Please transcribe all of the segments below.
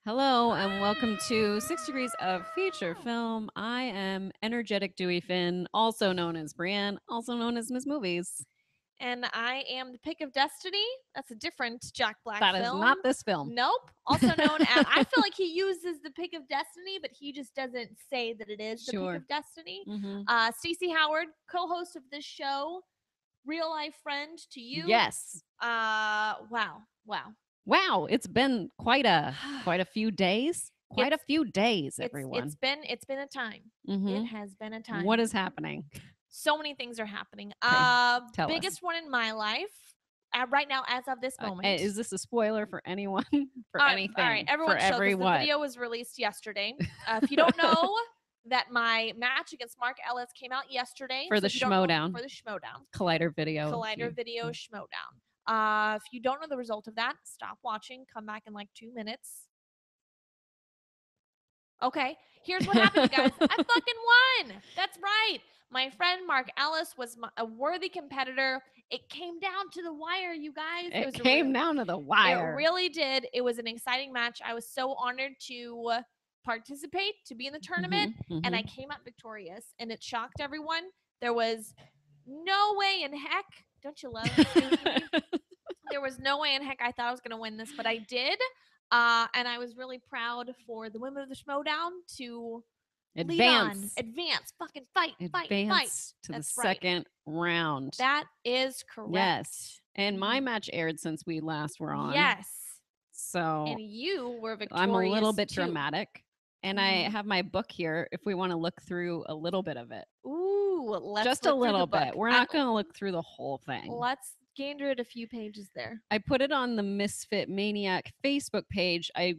Hello and welcome to 6 Degrees of Feature Film. I am energetic Dewey Finn, also known as Brienne, also known as Miss Movies. And I am the Pick of Destiny. That's a different Jack Black That film. is not this film. Nope. Also known as, I feel like he uses the Pick of Destiny, but he just doesn't say that it is the Pick of Destiny. Stacey Howard, co-host of this show, real life friend to you. Yes. Wow. Wow, it's been quite a few days. Quite a few days, everyone. It's been a time. It has been a time. What is happening? So many things are happening. Tell biggest us. one in my life right now, as of this moment. Is this a spoiler for anyone? For anything? All right, everyone. For The everyone. video was released yesterday. If you don't know that my match against Mark Ellis came out yesterday for the Schmodown. For the Schmodown. Collider video. Schmodown. If you don't know the result of that, stop watching. Come back in like 2 minutes. Okay, here's what happened, guys. I fucking won. That's right. My friend Mark Ellis was a worthy competitor. It came down to the wire, you guys. It came down to the wire. It really did. It was an exciting match. I was so honored to participate, to be in the tournament, and I came out victorious, and it shocked everyone. There was no way in heck. Don't you love it? There was no way in heck I thought I was going to win this, but I did. And I was really proud for the women of the Schmodown to advance, fucking fight to the second round. That is correct. Yes, and my match aired since we last were on. Yes. So and you were victorious. I'm a little bit dramatic, and I have my book here. If we want to look through a little bit of it, let's just a little bit. We're not going to look through the whole thing. Let's gander at a few pages there. I put it on the Misfit Maniac Facebook page. I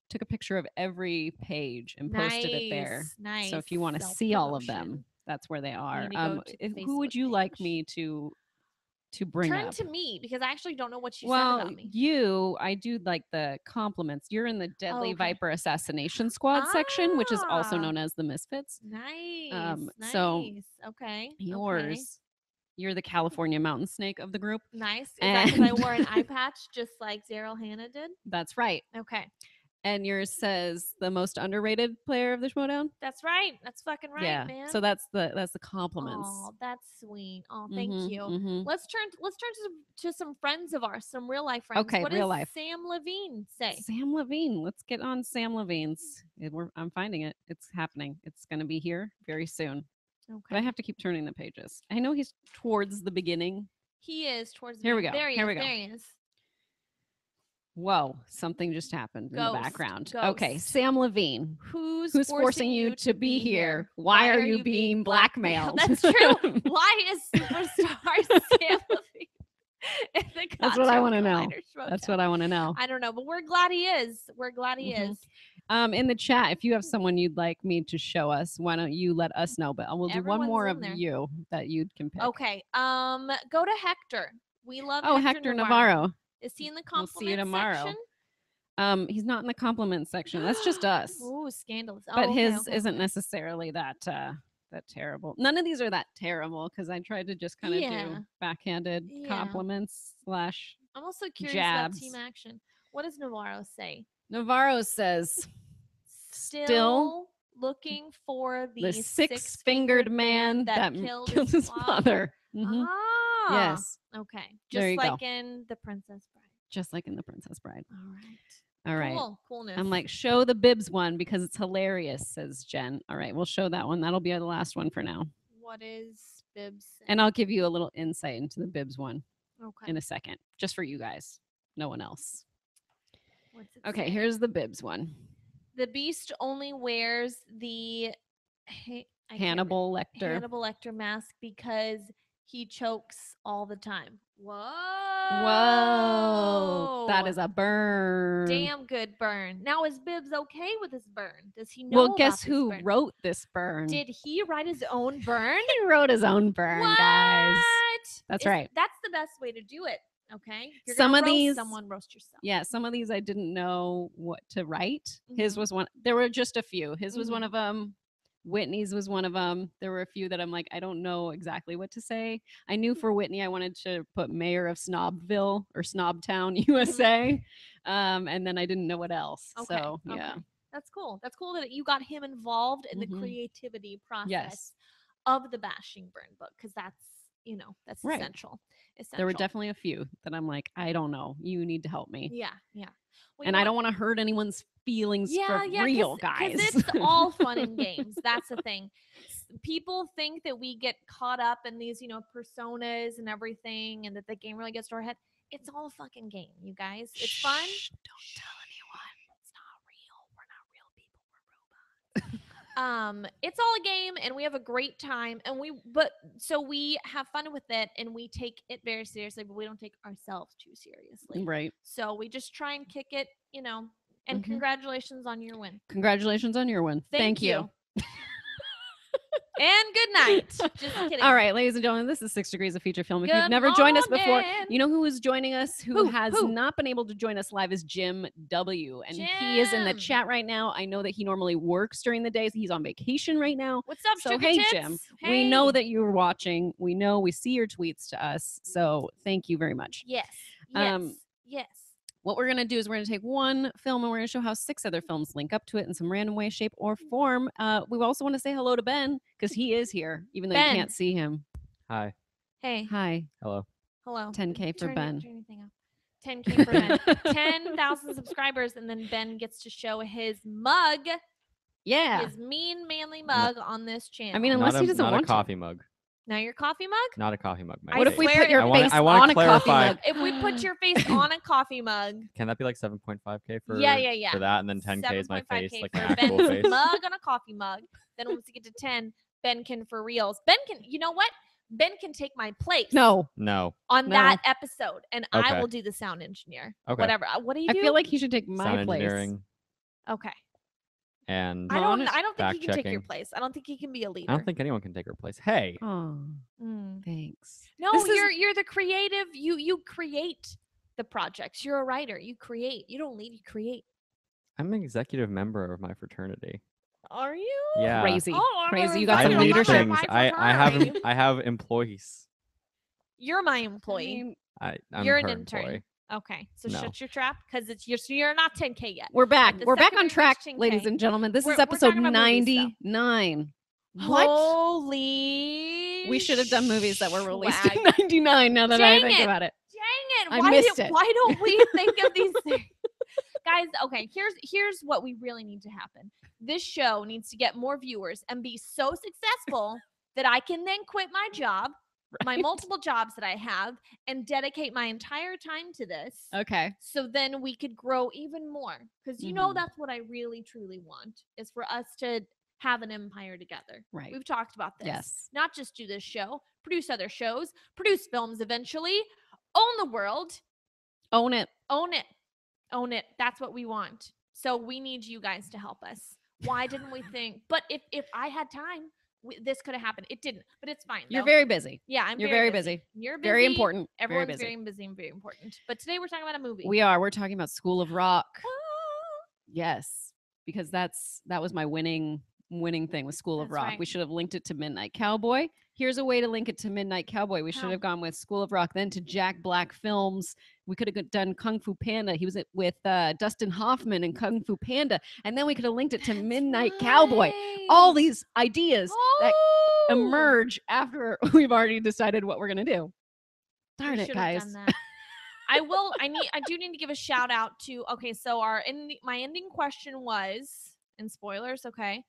took a picture of every page and posted it there. Nice. So if you want to see all of them, that's where they are. Who would you like me to bring Turn up? to me, because I actually don't know what you said about me. I do like the compliments. You're in the Deadly Viper Assassination Squad section, which is also known as the Misfits. Nice. So okay. Yours. You're the California mountain snake of the group. Nice. Is that because I wore an eye patch just like Daryl Hannah did? That's right. Okay. And yours says the most underrated player of the Schmodown. That's right. That's fucking right, man. So that's the compliments. Oh, that's sweet. Oh, thank you. Let's turn to some friends of ours, some real life friends. Okay, what real does life. Sam Levine say? Sam Levine. Let's get on Sam Levine's. I'm finding it. It's happening. It's going to be here very soon. Okay. But I have to keep turning the pages. I know he's towards the beginning. He is towards the Here we go. There he is. Whoa, something just happened in the background. Ghost. Okay, Sam Levine. Who's forcing you to be here? Why are you being blackmailed? That's true. Why is superstar Sam Levine in the That's what I want to know. That's what I want to know. I don't know, but we're glad he is. We're glad he is. In the chat, if you have someone you'd like me to show us, why don't you let us know? But we'll do one more of you that you can pick. Okay. Go to Hector. We love Hector Navarro. Is he in the compliment section? We'll see you tomorrow. He's not in the compliment section. That's just us. Ooh, scandalous. But his isn't necessarily that terrible. None of these are that terrible because I tried to just kind of do backhanded compliments / I'm also curious jabs. about team action. What does Navarro say? Navarro says, still looking for the six-fingered man that killed his father. Yes. Okay. Just like in The Princess Bride. Just like in The Princess Bride. All right. Cool. Coolness. I'm like, show the Bibs one because it's hilarious, says Jen. All right, we'll show that one. That'll be the last one for now. What is Bibs? And I'll give you a little insight into the Bibs one in a second, just for you guys. No one else. What's it okay, say? Here's the Bibs one. The Beast only wears the Hannibal Lecter mask because he chokes all the time. Whoa. That is a burn. Damn good burn. Now, is Bibbs okay with his burn? Does he know? Well, guess who wrote this burn? Did he write his own burn? He wrote his own burn, guys. That's right. That's the best way to do it. Okay. You're some of roast these, someone roast yourself. Yeah, some of these I didn't know what to write. His was one. There were just a few. His was one of them. Whitney's was one of them. There were a few that I'm like, I don't know exactly what to say. I knew for Whitney, I wanted to put Mayor of Snobville or Snobtown, USA. And then I didn't know what else. Okay. So, yeah. Okay. That's cool. That's cool that you got him involved in the Mhm. creativity process Yes. of the Bashing Burn book because that's Right. essential. There were Essential. definitely a few that I'm like, I don't know. You need to help me. Yeah. Yeah. Well, And I don't want to hurt anyone's feelings for real, because guys. it's all fun and games. That's the thing. People think that we get caught up in these, personas and everything, and that the game really gets to our head. It's all a fucking game, you guys. It's fun. Don't tell anyone. It's not real. We're not real people. We're robots. It's all a game, and we have a great time, and so we have fun with it, and we take it very seriously, but we don't take ourselves too seriously. Right. So we just try and kick it, and Mhm. congratulations on your win. Congratulations on your win. Thank you. And good night. Just kidding. All right, ladies and gentlemen, this is 6 Degrees of Feature Film. If Good you've never joined us before, morning. you know who is joining us, who Who? has Who? not been able to join us live is Jim W. And he is in the Jim. chat right now. I know that he normally works during the days. He's on vacation right now. What's up, So, sugar hey, tits? Jim, Hey. we know that you're watching. We see your tweets to us. So thank you very much. Yes. Yes. What we're going to do is we're going to take one film and we're going to show how 6 other films link up to it in some random way, shape, or form. We also want to say hello to Ben because he is here, even though you Ben. can't see him. Hi. Hey. Hi. Hello. Hello. 10K for Ben. Turn anything up. 10K for Ben. 10,000 subscribers, and then Ben gets to show his mug. Yeah. His mean, manly mug on this channel. I mean, unless he doesn't not want a coffee mug. now your coffee mug? Not a coffee mug. My What if we face. put your I wanna- face I wanna on a coffee clarify- mug? If we put your face on a coffee mug. Can that be like 7.5K for Yeah. for that, and then 10K is my 7.5K face, like for an actual Ben's face? mug on a coffee mug. Then once we get to 10, Ben can for reals. Ben can, you know what? Ben can take my place. No. No. On No. that episode, and I Okay. will do the sound engineer. Okay. Whatever. What do you I do? feel like he should take my Sound place. engineering Okay. and I don't think fact he can take your checking. place. I don't think he can be a leader. I don't think anyone can take her place. Hey. Oh, Mm. thanks. No, This is- you're the creative. You create the projects. You're a writer. You create. You don't lead. You create. I'm an executive member of my fraternity. Are you? Yeah. Crazy. Oh, I'm Crazy. an You got I some executive lead member of leadership. things. my I have fraternity. I have employees. You're my I employee. mean, I'm You're her an intern. employee. Okay, so No. shut your trap because you're not 10K yet. we're back. the We're back second on we reach track, 10K, ladies and gentlemen. This we're is episode talking about movies, though. 99. What? Holy! We should have done movies that were released in swag. 99 now that Dang I think it. about it. Dang it! I missed it. Why don't we think of these things? Guys, okay, here's what we really need to happen. This show needs to get more viewers and be so successful that I can then quit my job, my Right. multiple jobs that I have, and dedicate my entire time to this. Okay. So then we could grow even more. Because you know Mhm. that's what I really truly want is for us to have an empire together. Right. We've talked about this. Yes. Not just do this show, produce other shows, produce films eventually, own the world, Own it. own it. Own it. That's what we want. So we need you guys to help us. Why didn't we think? But if I had time, this could have happened. It didn't, but it's fine. You're though. very busy. Yeah, I'm You're very very busy. You're busy. Very important. Everyone's very busy. very busy and very important. But today we're talking about a movie. We are. We're talking about School of Rock. Ah, Yes, because that was my winning thing with School of That's Rock. right. We should have linked it to Midnight Cowboy. Here's a way to link it to Midnight Cowboy. We should How? have gone with School of Rock, then to Jack Black Films. We could have done Kung Fu Panda. He was with Dustin Hoffman and Kung Fu Panda, and then we could have linked it to That's Midnight Cowboy. right. All these ideas that Oh! emerge after we've already decided what we're gonna do. We Darn it, should have guys! done that. I do need to give a shout out to. Okay, so my ending question was, and spoilers, okay.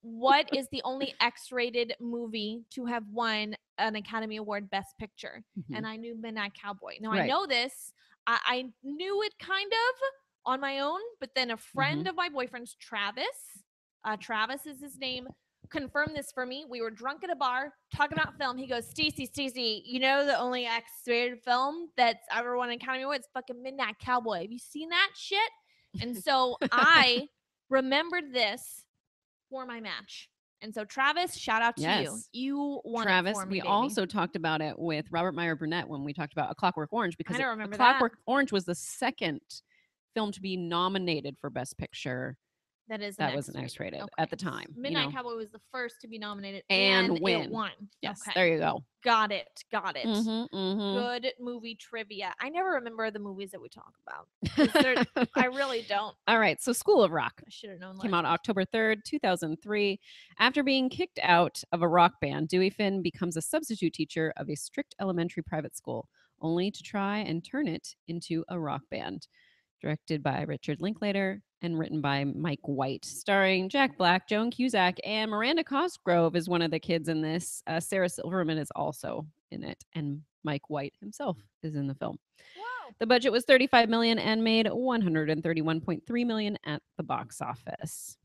What is the only X-rated movie to have won an Academy Award Best Picture? Mhm. And I knew Midnight Cowboy. Now I Right. know this. I knew it kind of on my own, but then a friend Mm-hmm. of my boyfriend's, Travis is his name, confirmed this for me. We were drunk at a bar talking about film. He goes, Stacey, you know the only X-rated film that's ever won an Academy Award? It's fucking Midnight Cowboy. Have you seen that shit? And so I remembered this for my match. And so Travis, shout out to you. Yes. You won Travis, it for me, we baby. also talked about it with Robert Meyer Burnett when we talked about A Clockwork Orange because don't A remember that. Clockwork Orange was the second film to be nominated for Best Picture That is that was an X-rated at the time. Midnight Cowboy was the first to be nominated And it win. won. Yes, Okay. there you go. Got it. Mm-hmm. Good movie trivia. I never remember the movies that we talk about. I really don't. All right, so School of Rock I should have known. came out October 3rd, 2003. After being kicked out of a rock band, Dewey Finn becomes a substitute teacher of a strict elementary private school, only to try and turn it into a rock band. Directed by Richard Linklater and written by Mike White, starring Jack Black, Joan Cusack, and Miranda Cosgrove is one of the kids in this. Sarah Silverman is also in it, and Mike White himself is in the film. Wow. The budget was $35 million and made $131.3 million at the box office.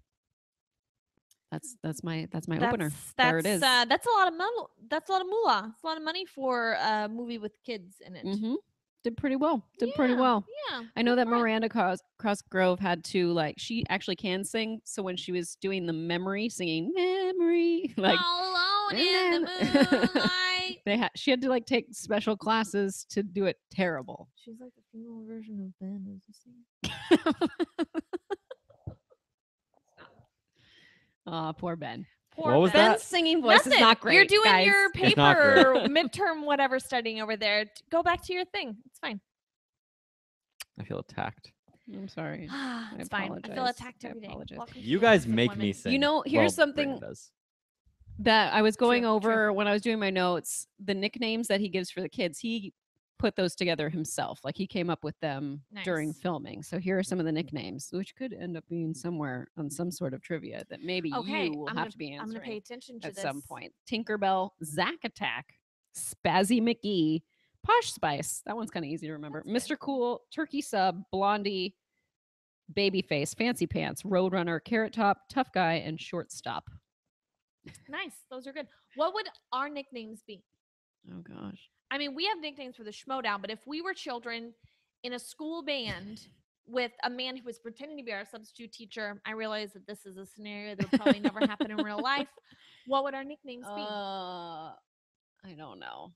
That's my opener. There it is. That's a lot of money. That's a lot of moolah. It's a lot of money for a movie with kids in it. Mm-hmm. Did pretty well. Yeah. I know that Miranda Cosgrove had to she actually can sing. So when she was doing the memory, singing memory, all alone in the moonlight. She had to take special classes to do it terrible. She's like the female version of Ben as a singer. Oh, poor Ben. What was Ben's that? singing voice is not great. You're doing guys. your It's not paper great. midterm whatever studying over there. Go back to your thing. It's fine. I feel attacked. I'm sorry. It's fine. I feel apologize. attacked I every day. apologize. Welcome to You the guys Autistic make Women. me sing. You know, here's something Brandon does. that I was going True, over when I was doing my notes. The nicknames that he gives for the kids, he put those together himself. He came up with them during Nice. filming. So here are some of the nicknames, which could end up being somewhere on some sort of trivia that maybe Okay, you will I'm have gonna- to be I'm going to pay answering attention to at this. some point. Tinkerbell, Zack Attack, Spazzy McGee, Posh Spice. That one's kind of easy to remember. That's Mr. Cool, Turkey Sub, Blondie, Babyface, Fancy Pants, Roadrunner, Carrot Top, Tough Guy, and Shortstop. Nice. Those are good. What would our nicknames be? Oh gosh. I mean, we have nicknames for the Schmodown, but if we were children in a school band with a man who was pretending to be our substitute teacher, I realize that this is a scenario that would probably never happen in real life. What would our nicknames be? I don't know.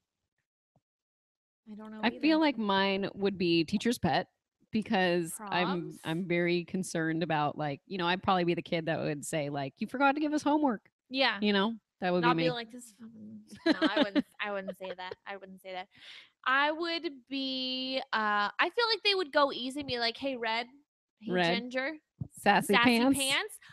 I don't know. I either. feel like mine would be teacher's pet because I'm Probs? very concerned about I'd probably be the kid that would say you forgot to give us homework. Yeah. That would Not be be me. like this. No, I wouldn't say that. I wouldn't say that. I would be. I feel like they would go easy and be like, "Hey, Red. Hey, Red. Ginger. Sassy pants.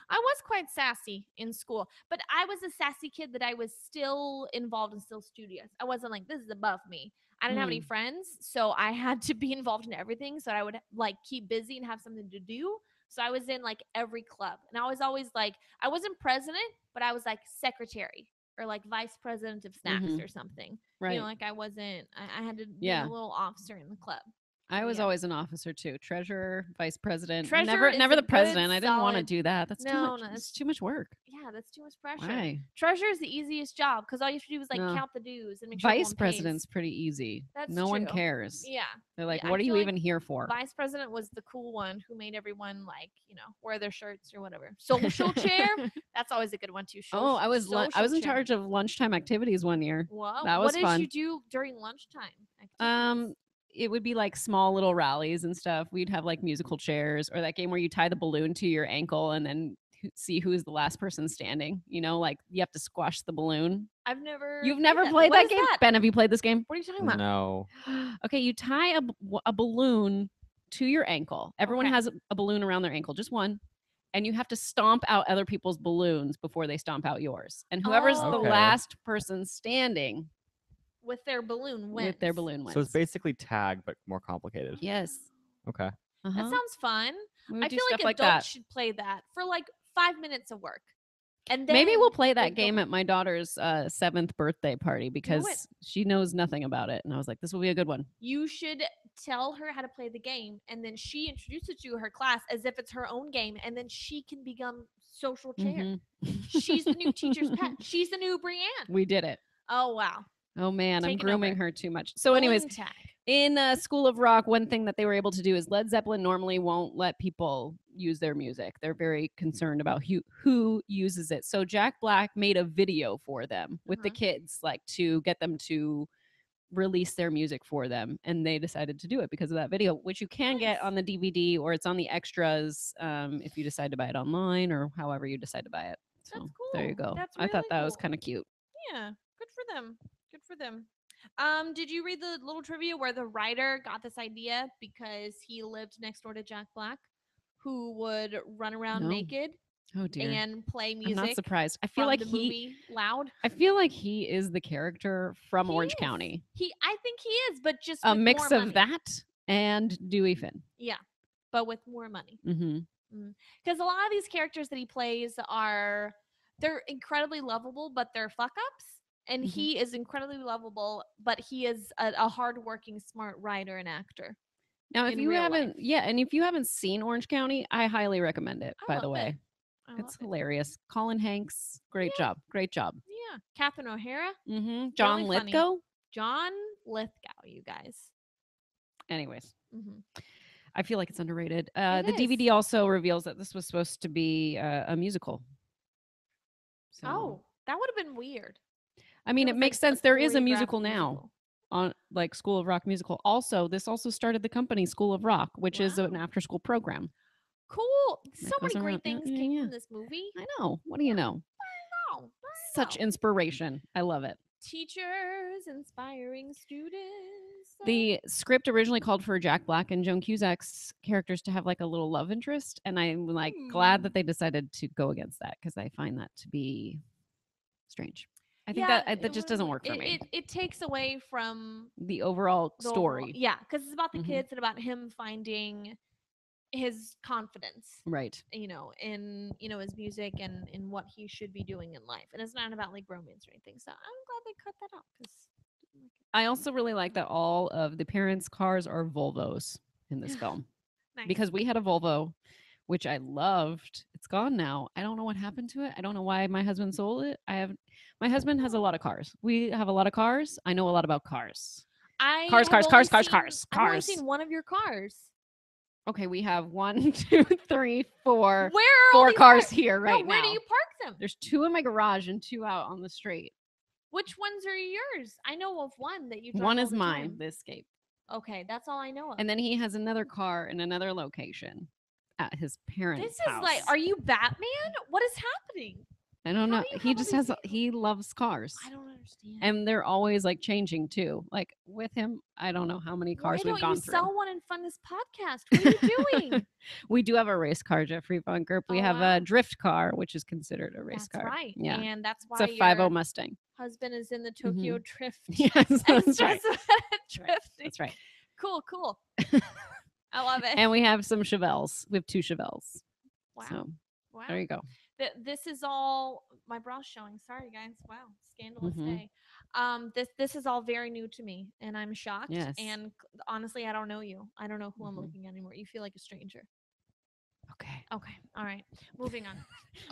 I was quite sassy in school, but I was a sassy kid that I was still involved and still studious. I wasn't like, this is above me. I didn't have any friends, so I had to be involved in everything. So I would keep busy and have something to do. So I was in every club, and I was always I wasn't president, but I was secretary or vice president of snacks or something. Right. I wasn't. I had to be a little officer in the club. I was always an officer too. Treasurer, vice president. Treasurer is never a the good, president. I didn't want to solid- do that. That's too No, much. no, It's too much work. Yeah, that's too much pressure. Why? Treasurer is the easiest job because all you have to do is No. count the dues and make sure Vice everyone pays. president's pretty easy. That's no one true. cares. Yeah. They're like, Yeah, I what are you feel even here for? Vice president was the cool one who made everyone wear their shirts or whatever. Social chair, that's always a good one too. Oh, I was in social chair. charge of lunchtime activities one year. Wow. That was what fun. did you do during lunchtime? Activities? It would be small little rallies and stuff. We'd have musical chairs or that game where you tie the balloon to your ankle and then see who's the last person standing. You have to squash the balloon. I've never. You've never played played What that is game? that? Ben, have you played this game? What are you talking about? No. Okay, you tie a balloon to your ankle. Everyone Okay. has a balloon around their ankle, just one. And you have to stomp out other people's balloons before they stomp out yours. And whoever's the Okay. last person standing With their balloon wins. with their balloon wins. So it's basically tag, but more complicated. Yes. Okay. That Uh-huh. sounds fun. We would I do feel stuff like like adults that. should play that for 5 minutes of work. And then Maybe we'll play they that go- game at my daughter's 7th birthday party because it. she knows nothing about it. And I was like, this will be a good one. You should tell her how to play the game, and then she introduces it to her class as if it's her own game, and then she can become social chair. Mhm. She's the new teacher's pet. She's the new Brienne. We did it. Oh wow. Oh man, I'm Taking grooming over. her too much. So, anyways, Balloon tag. in School of Rock, one thing that they were able to do is Led Zeppelin normally won't let people use their music. They're very concerned about who uses it. So Jack Black made a video for them with the Uh-huh. kids, to get them to release their music for them, and they decided to do it because of that video, which you can get Nice. on the DVD or it's on the extras if you decide to buy it online or however you decide to buy it. So That's there you cool. go. That's I thought really that was cool. kind of cute. Yeah, good for them. Good for them. Did you read the little trivia where the writer got this idea because he lived next door to Jack Black, who would run around No. naked Oh dear. and play I'm music not surprised. I feel from like the he movie loud? I feel like he is the character from He Orange is. County. I think he is, but just A with mix more of money. that and Dewey Finn. Yeah, but with more money. Mm-hmm. Because a lot of these characters that he plays they're incredibly lovable, but they're fuck ups. And Mhm. he is incredibly lovable, but he is a hardworking, smart writer and actor. Now, if in you real haven't, life. yeah, and if you haven't seen Orange County, I highly recommend it. I By the love way, it. I love it's it. hilarious. Colin Hanks, great Yeah. job, great job. Yeah. Catherine O'Hara, Mm-hmm. John really funny. Lithgow. John Lithgow, you guys. Anyways, Mm-hmm. I feel like it's underrated. It The is. DVD also reveals that this was supposed to be a musical. So, Oh, that would have been weird. I mean, It it was, makes like, sense. There is a choreographed musical now musical. on like School of Rock musical. Also, this also started the company School of Rock, which is an Wow. after-school program. Cool. That So goes many great around- things yeah, came yeah. from this movie. I know. What do you know? Wow. Such inspiration. I love it. Teachers inspiring students. The script originally called for Jack Black and Joan Cusack's characters to have like a little love interest, and I'm like glad that they decided to go against that because I find that to be strange. I think that just doesn't work for me. It takes away from The overall the overall- story, yeah, because it's about the Mhm. kids and about him finding his confidence, right? in his music and in what he should be doing in life, and it's not about like romance or anything. So I'm glad they cut that out because I also really like that all of the parents' cars are Volvos in this film nice. because we had a Volvo, which I loved. It's gone now. I don't know what happened to it. I don't know why my husband sold it. My husband has a lot of cars. We have a lot of cars. I know a lot about cars. I Cars, have cars, only cars, cars, seen- cars, I've only cars. seen one of your cars. Okay, we have 1, 2, 3, 4, Where are all 4 these cars here No, right where now. do you park them? There's 2 in my garage and 2 out on the street. Which ones are yours? I know of one that you drive One all is the mine, time. the Escape. Okay, that's all I know of. And then he has another car in another location at his parents' This is house. like, are you Batman? What is happening? I don't how know. do you He have all just these has vehicles? he loves cars. I don't understand. And they're always like changing too. Like with him, I don't know how many Why cars we've don't gone you through. sell one and fund this podcast? What are you doing? We do have a race car, Jeffrey Von Gerp. We Oh, have wow. a drift car, which is considered a race That's car. right. Yeah. And that's It's why a 50 your Mustang. husband is in the Tokyo Drift. Yes, and that's right. starts drifting. That's right. Cool. I love it. And we have some Chevelles. We have 2 Chevelles. Wow. So Wow. there you go. This is all my bra's showing. Sorry, guys. Wow, scandalous Mhm. day. This is all very new to me, and I'm shocked. Yes. And honestly, I don't know you. I don't know who I'm Mhm. looking at anymore. You feel like a stranger. Okay. Okay. All right. Moving on.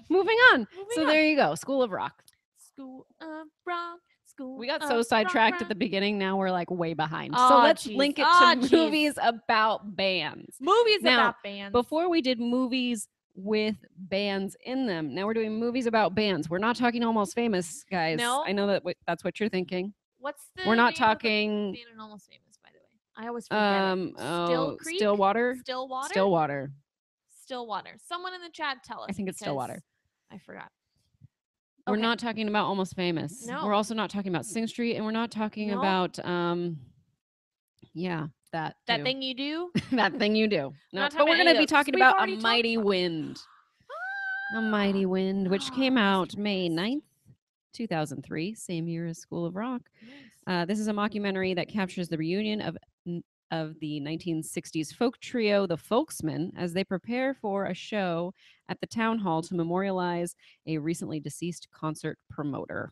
Moving on. So there you go. School of Rock. School of Rock. School. We got of so sidetracked rock. at the beginning. Now we're like way behind. Oh, So let's jeez. link it Oh, to jeez. movies about bands. Movies Now, about bands. Before we did movies with bands in them, now we're doing movies about bands. We're not talking Almost Famous, guys. No. I know that that's what you're thinking. What's the? We're not name of the talking. band in Almost Famous, by the way. I always forget it. Still Creek. Stillwater. Stillwater. Stillwater. Stillwater. Someone in the chat tell us. I think it's Stillwater. I forgot. We're Okay. not talking about Almost Famous. No. We're also not talking about Sing Street, and we're not talking No. about that too. thing you do. That thing you do. We're No, not but talking we're about going any to be of those, 'cause talking we've about A already talked Mighty about Wind. A Mighty Wind, which came out Mr. May West. 9th, 2003, same year as School of Rock. Nice. This is a mockumentary that captures the reunion of the 1960s folk trio, the Folksmen, as they prepare for a show at the town hall to memorialize a recently deceased concert promoter.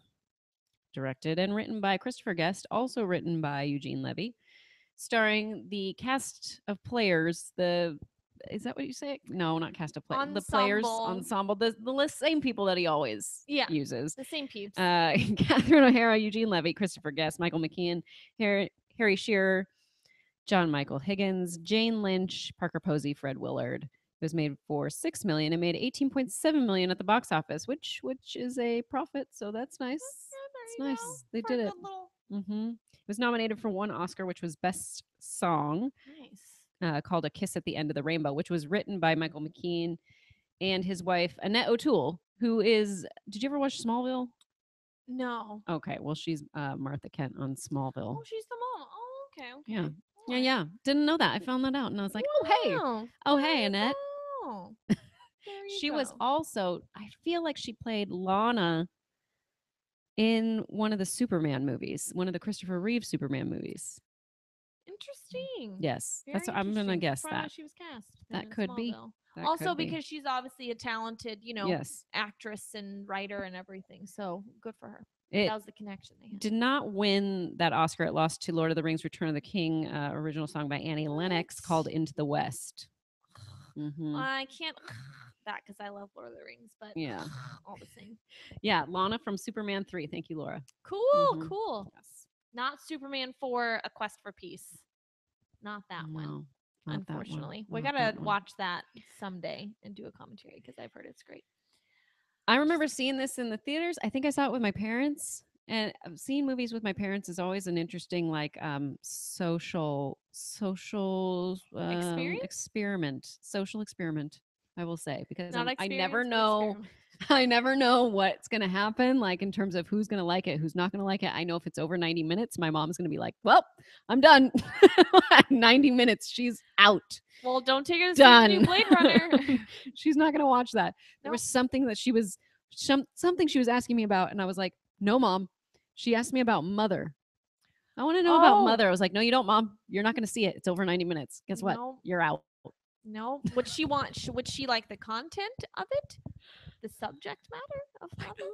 Directed and written by Christopher Guest, also written by Eugene Levy, starring the cast of players. Is that what you say? No, not cast of players. The players ensemble. The same people that he always uses. The same peeps. Catherine O'Hara, Eugene Levy, Christopher Guest, Michael McKean, Harry Shearer, John Michael Higgins, Jane Lynch, Parker Posey, Fred Willard. It was made for $6 million and made $18.7 million at the box office, which is a profit. So that's nice. There you nice. go. They For did a it. good little It was nominated for one Oscar, which was Best Song, Nice. called "A Kiss at the End of the Rainbow," which was written by Michael McKean and his wife Annette O'Toole, who is. Did you ever watch Smallville? No. Okay, well, she's Martha Kent on Smallville. Oh, she's the mom. Oh, okay. Okay. Yeah. All Yeah, right. yeah. Didn't know that. I found that out, and I was like, Wow. oh There hey, you Annette. go. There you She was go. also. I feel like she played Lana in one of the Superman movies, one of the Christopher Reeve Superman movies. Interesting. Yes, Very that's what I'm gonna interesting. guess Probably why that. she was cast then That in could be. Smallville. That Also could be. because she's obviously a talented, Yes. actress and writer and everything. So good for her. It That was the connection they had. did not win that Oscar. It lost to Lord of the Rings: Return of the King, original song by Annie Lennox What? called "Into the West." I can't that because I love Lord of the Rings, but Yeah. all the same. Yeah, Lana from Superman 3. Thank you, Laura. Cool, Mhm. cool. Yes. Not Superman 4, A Quest for Peace. Not that one. No, not that one. Unfortunately, we Not gotta that one. watch that someday and do a commentary because I've heard it's great. I remember seeing this in the theaters. I think I saw it with my parents. And seeing movies with my parents is always an interesting, like, social social experiment. I will say, because Not I never experience, but know, experiment. I never know what's gonna happen. Like in terms of who's gonna like it, who's not gonna like it. I know if it's over 90 minutes, my mom's gonna be like, "Well, I'm done." 90 minutes, she's out. Well, don't take her to see the new Done. Blade Runner. She's not gonna watch that. There Nope. was something that she was something she was asking me about, and I was like, "No, mom." She asked me about Mother. I want to know about Oh. Mother. I was like, "No, you don't, mom. You're not going to see it. It's over 90 minutes. Guess what? No. You're out." No. Would she want? Would she like the content of it, the subject matter of Mother?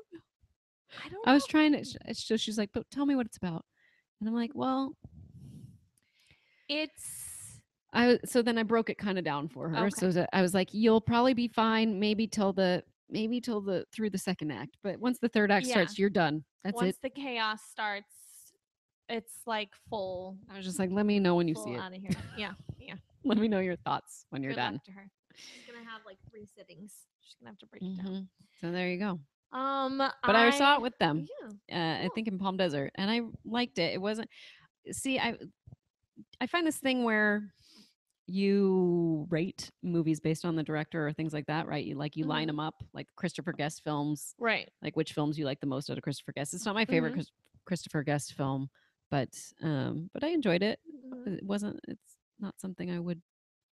I don't I was know. trying to. It's just she's like, "But tell me what it's about," and I'm like, "Well." It's So then I broke it kind of down for her. Okay. So I was like, "You'll probably be fine. Maybe till the through the second act, but once the third act Yeah. starts, you're done. That's once it." the chaos starts, it's like full. I was just like, "Let me know when you full see it. out of here. Yeah. Yeah. Let me know your thoughts when you're Good done." luck to her. She's gonna have like 3 sittings. She's gonna have to break it down. Mhm. So there you go. But But I saw it with them. Yeah. I Cool. think in Palm Desert, and I liked it. It wasn't. See, I find this thing where you rate movies based on the director or things like that, right? You line Mhm. them up like Christopher Guest films, Right. like which films you like the most out of Christopher Guest. It's not my favorite Mhm. Christopher Guest film, but I enjoyed it. Mhm. It wasn't. It's not something I would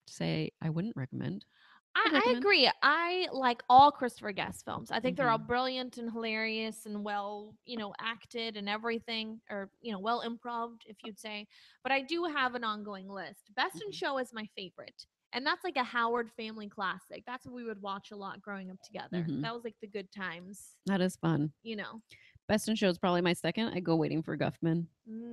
say I wouldn't recommend. I'd I recommend. agree. I like all Christopher Guest films. I think they're all Mhm. brilliant and hilarious and well, acted and everything, or well improved, if you'd say. But I do have an ongoing list. Best in Mhm. Show is my favorite, and that's like a Howard family classic. That's what we would watch a lot growing up together. Mhm. That was like the good times, That is fun. you know. Best in Show is probably my second. I go Waiting for Guffman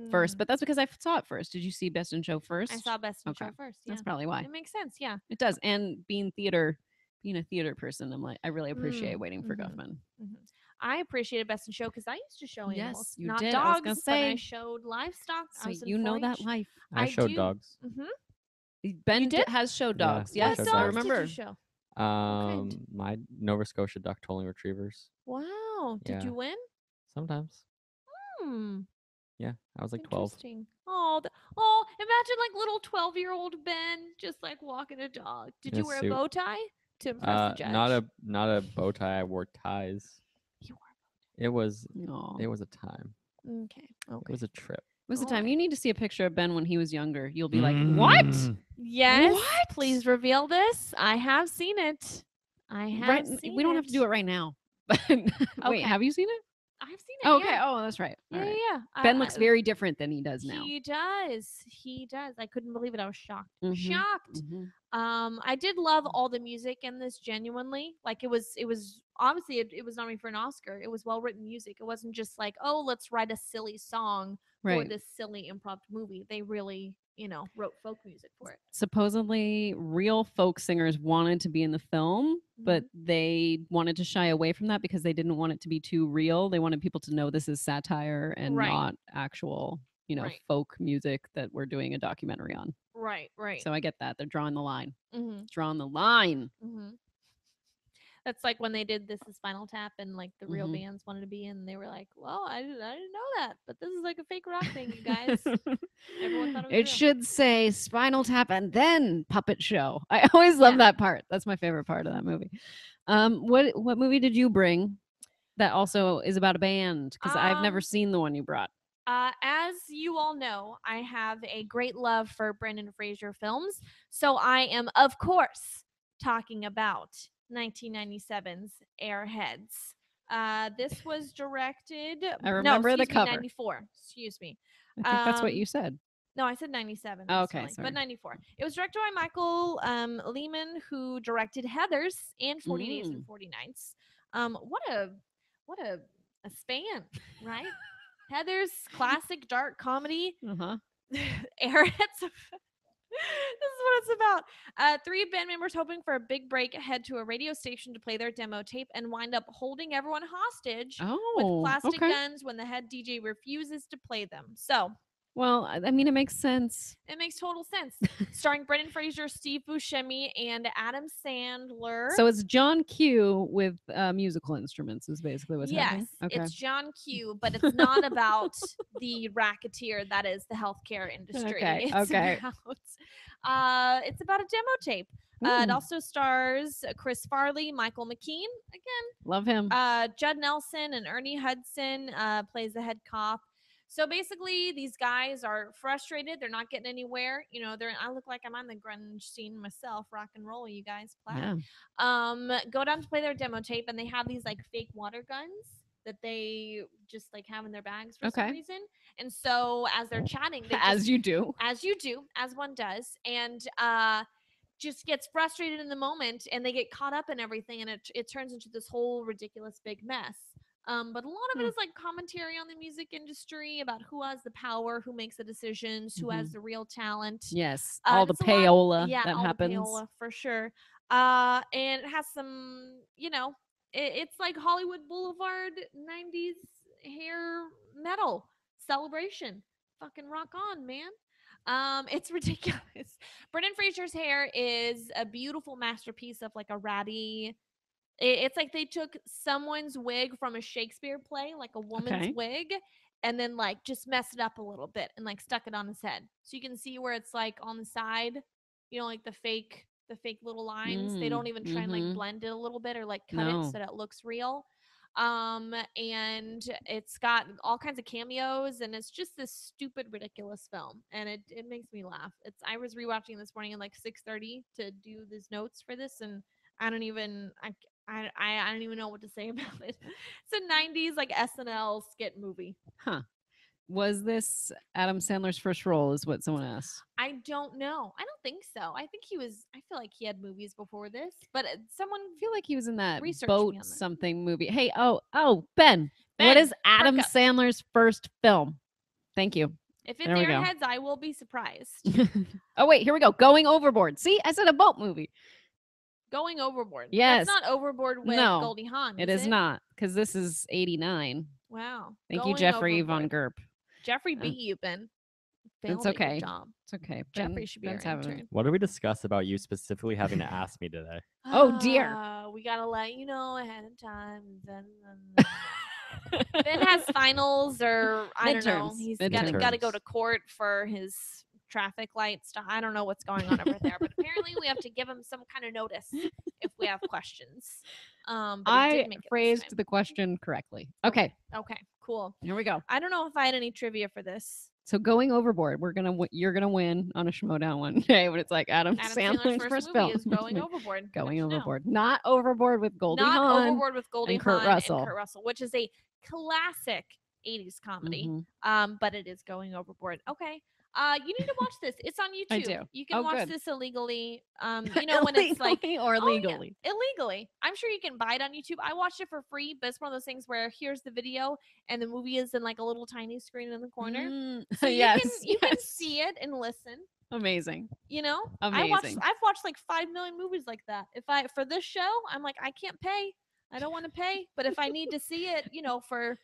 first, Mm. but that's because I saw it first. Did you see Best in Show first? I saw Best in Okay. Show first. Yeah, That's probably why. it makes sense. Yeah, It does. And being a theater person, I'm like, I really appreciate Waiting for Guffman. Mhm. I apprecited Best in Show because I used to show animals, Yes, you not did. I was dogs, gonna but I say. showed livestock. I So was in you know that 4-H. life. I showed dogs. Ben did? has showed Yeah, dogs. I What Yes, showed I dogs dogs. remember. did you show? kind? My Nova Scotia duck tolling retrievers. Wow. Did Yeah. you win? Sometimes. Hmm. Yeah, I was like 12. Interesting. Imagine like little 12-year-old Ben just like walking a dog. Did In you a wear a suit. bow tie to impress the judge? Not a bow tie. I wore ties. You wore It was Aw. it was a time. Okay. It was a trip. It was the time. Alright. You need to see a picture of Ben when he was younger. You'll be like, what? Yes. What? Please reveal this. I have seen it. I have seen We don't have to do it right now. Wait, Okay. have you seen it? I've seen it. Oh, okay. Yeah. Oh, that's right. All Yeah, right. yeah. Ben looks very different than he does now. He does. He does. I couldn't believe it. I was shocked. Mhm. Shocked. Mhm. I did love all the music in this genuinely. Like it was obviously it was nominated for an Oscar. It was well written music. It wasn't just like, oh, let's write a silly song for Right. this silly improv movie. They really, wrote folk music for it. Supposedly, real folk singers wanted to be in the film, but they wanted to shy away from that because they didn't want it to be too real. They wanted people to know this is satire and Right. not actual, Right. folk music that we're doing a documentary on. Right. So I get that. They're drawing the line. Mm-hmm. Drawing the line. Mm-hmm. That's like when they did This Is Spinal Tap and like the real Mhm. bands wanted to be in. They were like, "Well, I didn't know that, but this is like a fake rock thing, you guys." Everyone thought it was It real. should say Spinal Tap and then Puppet Show. I always love Yeah. that part. That's my favorite part of that movie. What movie did you bring that also is about a band? Because I've never Um, seen the one you brought. As you all know, I have a great love for Brendan Fraser films, so I am, of course, talking about 1997's Airheads. This was directed. I No, remember the excuse me, cover. 94. Excuse me. I think that's what you said. No, I said 97. Oh, I'm okay, silly, sorry. but 94. It was directed by Michael Lehman, who directed Heathers and 40 Days and 40 Nights. What a span, right? Heather's classic dark comedy. Uh-huh. Airheads. This is what it's about. Three band members hoping for a big break head to a radio station to play their demo tape and wind up holding everyone hostage with Oh, plastic okay. guns when the head DJ refuses to play them. So Well, I mean, it makes sense. it makes total sense. Starring Brendan Fraser, Steve Buscemi, and Adam Sandler. So it's John Q with musical instruments is basically what's happening. Yes, Okay. it's John Q, but it's not about the racketeer that is the healthcare industry. Okay, It's okay. it's about a demo tape. It also stars Chris Farley, Michael McKean, again, Love him. Judd Nelson, and Ernie Hudson plays the head cop. So basically, these guys are frustrated. They're not getting anywhere. You know, I look like I'm on the grunge scene myself, rock and roll. You guys, Yeah. go down to play their demo tape, and they have these like fake water guns that they just like have in their bags for some Okay. reason. And so as they're chatting, they As you do. as you do, as one does, and just gets frustrated in the moment, and they get caught up in everything, and it turns into this whole ridiculous big mess. But a lot of it is like commentary on the music industry about who has the power, who makes the decisions, who has the real talent. Yes. All the It's a lot- payola yeah, that all happens. the payola for sure. And it has some, it's like Hollywood Boulevard 90s hair metal celebration. Fucking rock on, man. It's ridiculous. Brendan Fraser's hair is a beautiful masterpiece of like a ratty. It's like they took someone's wig from a Shakespeare play, like a woman's Okay. wig, and then like just messed it up a little bit and like stuck it on his head. So you can see where it's like on the side, like the fake little lines. They don't even try and like blend it a little bit or like cut it so that it looks real. And it's got all kinds of cameos, and it's just this stupid, ridiculous film, and it makes me laugh. I was rewatching this morning at like 6:30 to do these notes for this, and I don't even know what to say about it. It's a 90s like SNL skit movie. Huh. Was this Adam Sandler's first role is what someone asked. I don't know. I don't think so. I feel like he had movies before this, but someone I feel like he was in that research boat me on that. something movie. Hey, Ben. What is Adam perk up. Sandler's first film? Thank you. If it's There we go. Airheads, I will be surprised. Oh, wait, here we go. Going Overboard. See, I said a boat movie. Going Overboard. Yes. That's not Overboard with No, Goldie Hawn. It is not, because this is 89. Wow. Thank you, Jeffrey Von Gerp. Jeffrey beat you, Ben. It's Failed at your okay. job. It's okay. Jeffrey should be our Ben's having- intern. What did we discuss about you specifically having to ask me today? Oh, dear. We gotta let you know ahead of time. Ben has finals, or I don't know. Midterms. He's Midterms. got to go to court for his traffic light stuff. I don't know what's going on over there, but apparently we have to give him some kind of notice if we have questions. But he I did make it this phrased time. the question correctly. Okay, Okay, cool. here we go. I don't know if I had any trivia for this. So Going Overboard, you're gonna win on a Schmodown one day when it's like Adam Sandler's first movie film. is Going Overboard. Going Good to know. Overboard, not Overboard with Goldie Not Hawn. Overboard with Goldie and Kurt Hawn Russell. and Kurt Russell, which is a classic 80s comedy. Mhm. But it is Going Overboard. Okay. You need to watch this. It's on YouTube. I do. You can Oh, watch good. this illegally. When it's like Illegally or Oh, yeah, legally. illegally. I'm sure you can buy it on YouTube. I watched it for free, but it's one of those things where here's the video and the movie is in like a little tiny screen in the corner. So yes, you can yes. see it and listen. Amazing. I've watched like 5 million movies like that. For this show, I'm like, I can't pay. I don't want to pay. But if I need to see it, for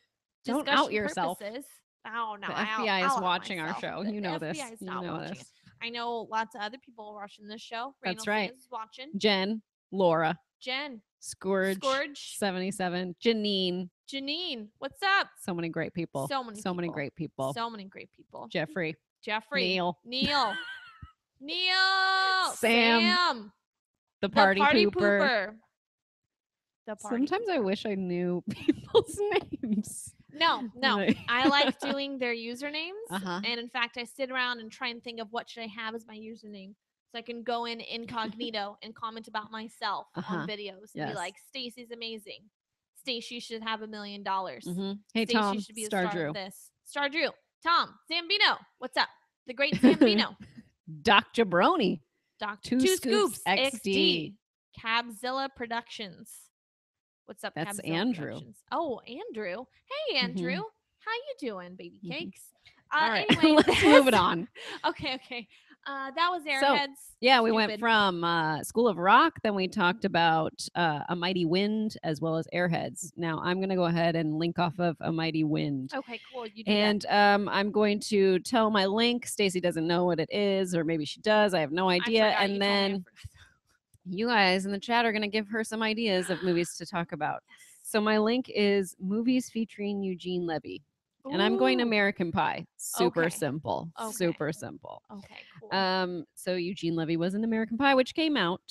Don't discussion out yourself. purposes. Oh no, The I'll FBI is out watching our myself. show. The You know this. FBI is You not know watching this. it. I know lots of other people are watching this show. That's Raynald right. Is watching. Jen, Laura. Jen. Scourge. Scourge. 77. Janine. Janine. What's up? So many great people. So many great people. So many great people. Jeffrey. Neil. Neil. Sam. The party pooper. The party Sometimes I pooper. wish I knew people's names. No. Like- I like doing their usernames. Uh-huh. And in fact, I sit around and try and think of what should I have as my username. So I can go in incognito and comment about myself on videos and be like, Stacy's amazing. Stacy should have $1 million. Hey, Stacey Tom. should be the Star star Drew. of this. Star Drew. Tom. Zambino. What's up? The great Zambino. Doc Jabroni. Two Scoops XD. XD. Cabzilla Productions. What's up, That's Cabzilla Andrew. Productions? Oh, Andrew. Hey, Andrew. How you doing, baby cakes? All right, Anyway, let's move it on. Okay. That was Airheads. Yeah, we went Stupid. from School of Rock, then we talked about A Mighty Wind as well as Airheads. Now I'm going to go ahead and link off of A Mighty Wind. Okay, cool. You do And that. I'm going to tell my link. Stacy doesn't know what it is, or maybe she does. I have no idea. I forgot, And you told me, I then forgot. you guys in the chat are going to give her some ideas of movies to talk about. So my link is movies featuring Eugene Levy. And I'm going Ooh. American Pie. Super Okay. simple. Okay. Super simple. Okay, cool. So Eugene Levy was in American Pie, which came out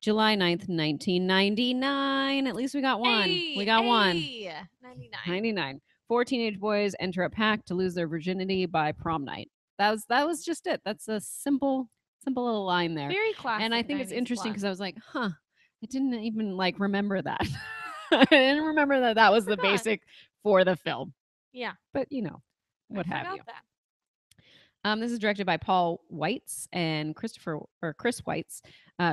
July 9th, 1999. At least we got one. We got one. 99. 99. 4 teenage boys enter a pact to lose their virginity by prom night. That was just it. That's a simple little line there. Very classic. And I think it's 90s interesting plot. because I was like, I didn't even remember that. I didn't remember that was the Forgot. basic for the film. Yeah. But what I have you. forgot that. This is directed by Paul Weitz and Chris Weitz,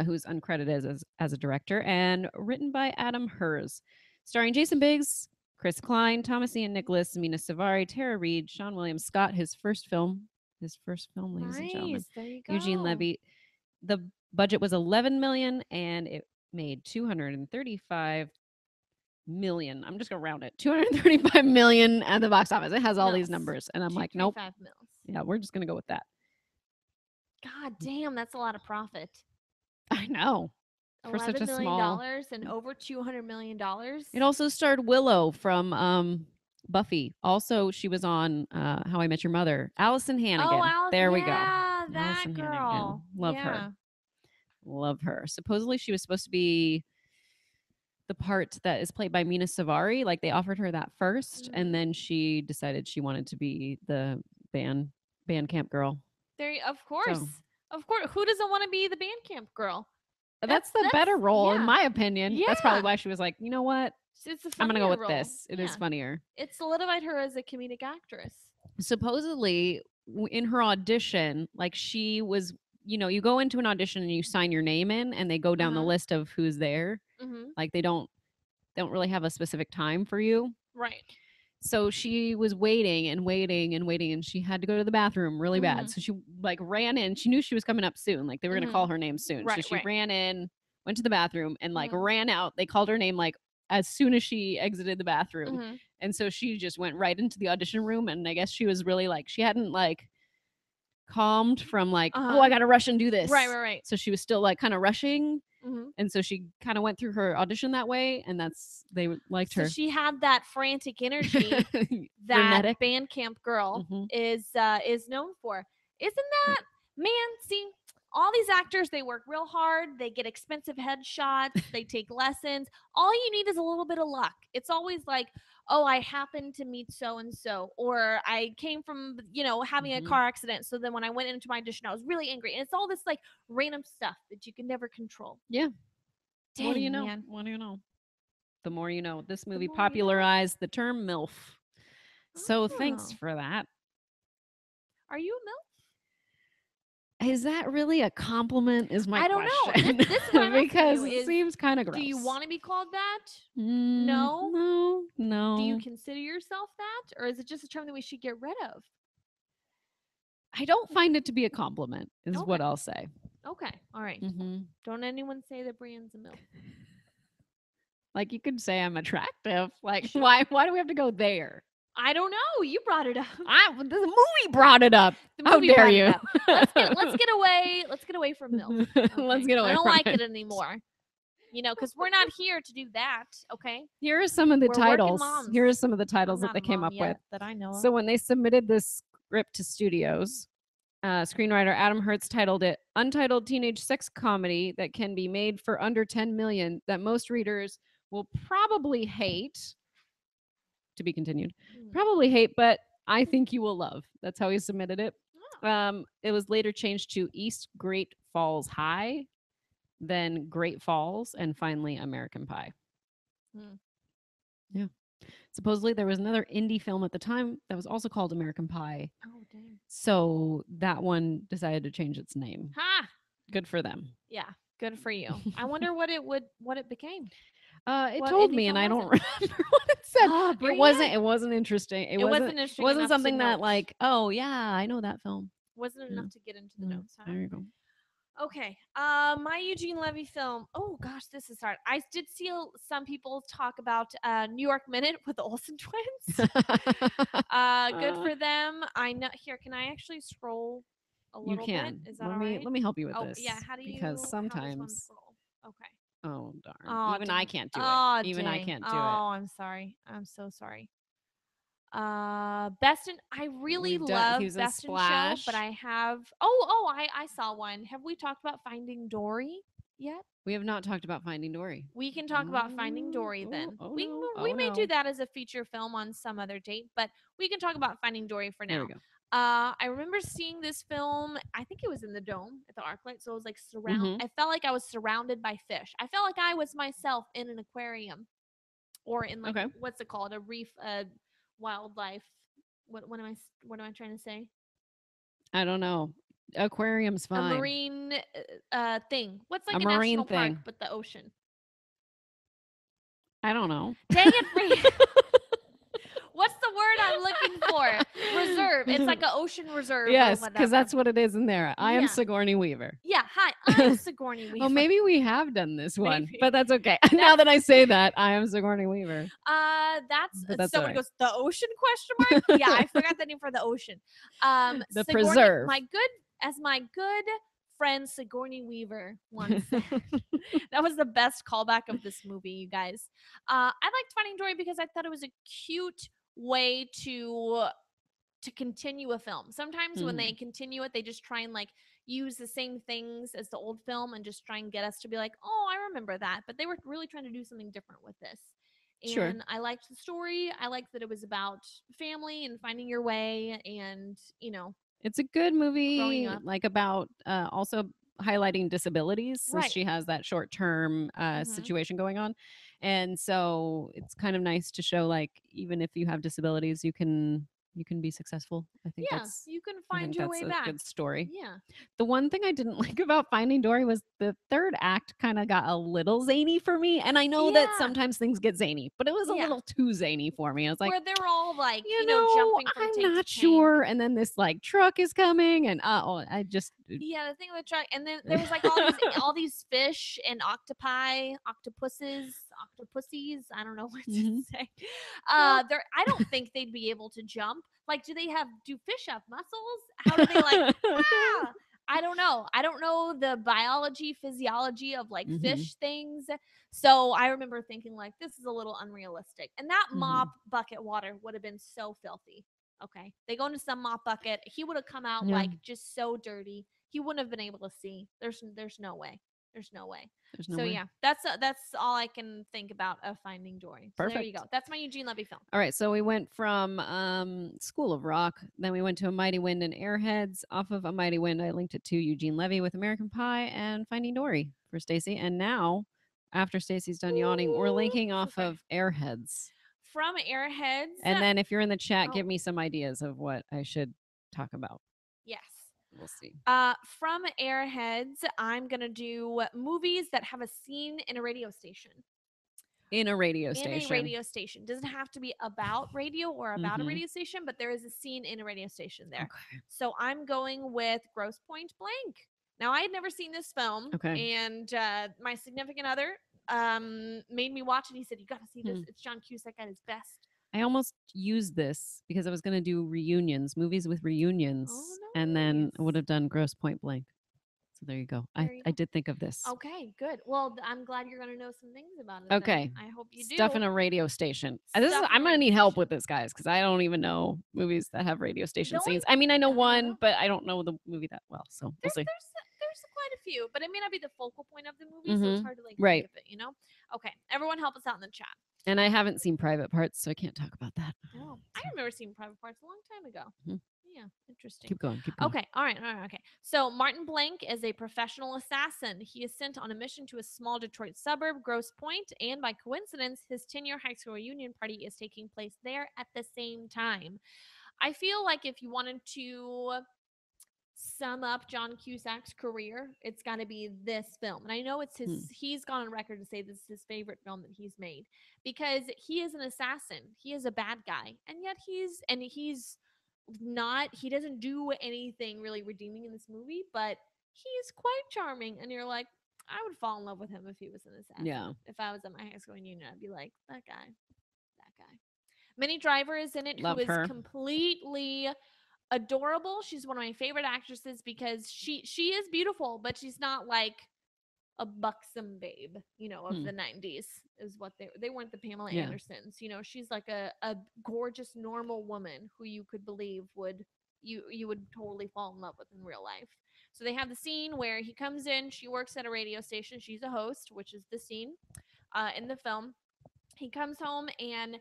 who's uncredited as a director, and written by Adam Hers, starring Jason Biggs, Chris Klein, Thomas Ian Nicholas, Mina Savari, Tara Reid, Sean William Scott. His first film, ladies and gentlemen. Nice. There you go. Eugene Levy. The budget was $11 million, and it made $235 million. I'm just gonna round it. $235 million at the box office. It has all these Mils. numbers, and I'm like, nope. 235 mils. Yeah, we're just gonna go with that. God damn, that's a lot of profit. I know. For such a $11 million small. and over $200 million. It also starred Willow from Buffy. Also, she was on How I Met Your Mother. Allison Hannigan. Oh, Alice, there we go. Yeah, that Allison girl. Hannigan. Love her. Love her. Supposedly, she was supposed to be the part that is played by Mina Savari. Like they offered her that first, and then she decided she wanted to be the band camp girl. Of course. Who doesn't want to be the band camp girl? That's the better role, in yeah. my opinion. That's probably Yeah. why she was like, you know what? It's a I'm gonna go with role. this. It is funnier. It solidified her as a comedic actress. Supposedly, in her audition, like she was, you go into an audition and you sign your name in, and they go down the list of who's there. Mm-hmm. Like they don't really have a specific time for you. Right. So she was waiting and waiting and waiting, and she had to go to the bathroom really bad. So she ran in. She knew she was coming up soon. Like they were gonna call her name soon. Right, so she ran in, went to the bathroom, and ran out. They called her name as soon as she exited the bathroom. And so she just went right into the audition room. And I guess she was really she hadn't calmed from oh, I gotta rush and do this. Right. So she was still kind of rushing. Mm-hmm. And so she kind of went through her audition that way, and they liked her. So she had that frantic energy that Frenetic. band camp girl is known for. Isn't that, man? See, all these actors, they work real hard. They get expensive headshots. They take lessons. All you need is a little bit of luck. It's always like, oh, I happened to meet so and so, or I came from having a car accident. So then when I went into my audition, I was really angry. And it's all this random stuff that you can never control. Yeah. Dang, what do you know? Man. What do you know? The more you know. This movie more popularized the term MILF. So thanks Oh. for that. Are you a MILF? Is that really a compliment? Is my I don't question. know. This is what I'm asking because you it is, seems kind of gross. Do you want to be called that? No. Do you consider yourself that? Or is it just a term that we should get rid of? I don't find it to be a compliment, is what Okay. I'll say. Okay. All right. Don't anyone say that Brienne's a MILF. Like you could say I'm attractive. Like why do we have to go there? I don't know. You brought it up. The movie brought it up. The How movie dare brought it you? up. Let's get away. Let's get away from MILF. Let's get away I don't from like it. it anymore. because we're not here to do that. Okay. Here are some of the We're working titles. moms. Here are some of the I'm titles that not they a came mom up yet with. that I know of. So when they submitted this script to studios, screenwriter Adam Hertz titled it "Untitled Teenage Sex Comedy that can be made for under 10 million that most readers will probably hate." To be continued. Probably hate, but I think you will love. That's how he submitted it. It was later changed to East Great Falls High, then Great Falls, and finally American Pie. Yeah. Supposedly there was another indie film at the time that was also called American Pie. Oh dang. So that one decided to change its name. Ha! Good for them. Yeah, good for you. I wonder what it became. It What told indie me, and film I was don't remember what it said. Oh, It bring wasn't. it. It wasn't interesting. It wasn't interesting It wasn't enough to something that note. like, oh yeah, I know that film. Wasn't Yeah. enough to get into the notes, huh? There you go. Okay. My Eugene Levy film. Oh gosh, this is hard. I did see some people talk about New York Minute with the Olsen twins. Good for them. I know. Here, can I actually scroll a You little can. bit? Is that let all me right? let me help you with Oh this. yeah. How do you? Because How does one sometimes. scroll? Okay. Oh darn. Oh, Even dang. I can't do Oh, it. Even I dang. can't do Oh, I'm sorry. I'm so sorry. Best in I really We've done- love he was in Best in Show, Splash. but I have I saw one. Have we talked about Finding Dory yet? We have not talked about Finding Dory. We can talk about Finding Dory then. Oh, we no. we Oh, may do no. that as a feature film on some other date, but we can talk about Finding Dory for There now. we go. I remember seeing this film. I think it was in the Dome at the ArcLight, so it was like Mhm. I felt like I was surrounded by fish. I felt like I was myself in an aquarium, or in like Okay. what's it called, a reef, wildlife. What am I trying to say? I don't know. Aquarium's fine. A marine thing. What's like A a marine national thing. park but the ocean? I don't know. Dang it, Bree. What's the word I'm looking for? Reserve. It's like an ocean reserve. Yes, or because that's what it is in there. I am Yeah. Sigourney Weaver. Yeah. Hi, I'm Sigourney Weaver. Oh, maybe we have done this one, Maybe. but that's okay. Now that I say that, I am Sigourney Weaver. That's someone all right. goes, the ocean question mark? Yeah, I forgot the name for the ocean. The Sigourney, preserve. my good friend Sigourney Weaver once said. That was the best callback of this movie, you guys. I liked Finding Dory because I thought it was a cute way to continue a film. Sometimes when they continue it, they just try and like use the same things as the old film and just try and get us to be like, oh, I remember that. But they were really trying to do something different with this. And Sure. I liked the story. I liked that it was about family and finding your way, and It's a good movie, Growing up. like about also highlighting disabilities since Right. she has that short-term situation going on. And so it's kind of nice to show like even if you have disabilities, you can be successful. I think Yeah, that's you can I find think your that's way a back. good story. Yeah. The one thing I didn't like about Finding Dory was the third act kind of got a little zany for me. And I know that Yeah. sometimes things get zany, but it was a Yeah. little too zany for me. I was like, Where they're all like, you know, jumping from I'm tank to not tank. sure. And then this like truck is coming, and I just Yeah, the thing with the truck, and then there was like all these fish and octopuses. I don't know what to say. I don't think they'd be able to jump. Like, do fish have muscles? How do they like? I don't know. I don't know the physiology of like fish things. So I remember thinking like, this is a little unrealistic. And that mop bucket water would have been so filthy. Okay. They go into some mop bucket. He would have come out Yeah. like just so dirty. He wouldn't have been able to see. There's no way. There's no way. There's no So way. yeah, that's all I can think about of Finding Dory. So there you Perfect. go. That's my Eugene Levy film. All right, so we went from School of Rock, then we went to A Mighty Wind and Airheads. Off of A Mighty Wind, I linked it to Eugene Levy with American Pie and Finding Dory for Stacy. And now, after Stacy's done yawning, we're linking off of Airheads. From Airheads. And then if you're in the chat, give me some ideas of what I should talk about. Yes. We'll see. From Airheads, I'm gonna do movies that have a scene in a radio station. In a radio station. In a radio station. Doesn't have to be about radio or about a radio station, but there is a scene in a radio station there. Okay. So I'm going with Grosse Pointe Blank. Now, I had never seen this film, and my significant other made me watch it. He said, you got to see this. It's John Cusack at his best. I almost used this because I was going to do movies with reunions, and then I would have done Grosse Pointe Blank. So there you go. There you I go. did think of this. Okay, good. Well, I'm glad you're gonna know some things about it. Okay. Then. I hope you do. Stuff in a radio station. Stuff in I'm a gonna radio need help station. with this, guys, because I don't even know movies that have radio station The only- scenes. I mean, I know I don't know. one, but I don't know the movie that well. So we'll see. There's quite a few, but it may not be the focal point of the movie, so it's hard to like Right. think of it. You know? Okay, everyone, help us out in the chat. And I haven't seen Private Parts, so I can't talk about that. Oh, I remember seeing Private Parts a long time ago. Mhm. Yeah, interesting. Keep going. Keep going. Okay, all right, okay. So Martin Blank is a professional assassin. He is sent on a mission to a small Detroit suburb, Grosse Pointe, and by coincidence, his 10-year high school reunion party is taking place there at the same time. I feel like if you wanted to sum up John Cusack's career, it's got to be this film. And I know it's his, he's gone on record to say this is his favorite film that he's made because he is an assassin. He is a bad guy. And yet he doesn't do anything really redeeming in this movie, but he's quite charming. And you're like, I would fall in love with him if he was an assassin. Yeah. If I was at my high school reunion, I'd be like, that guy. Minnie Driver is in it, Love who her. is completely adorable. She's one of my favorite actresses because she is beautiful, but she's not like a buxom babe, of the 90s is what they weren't the Pamela Andersons. She's like a gorgeous normal woman who you could believe you would totally fall in love with in real life. So they have the scene where he comes in, she works at a radio station, she's a host, which is the scene in the film. He comes home and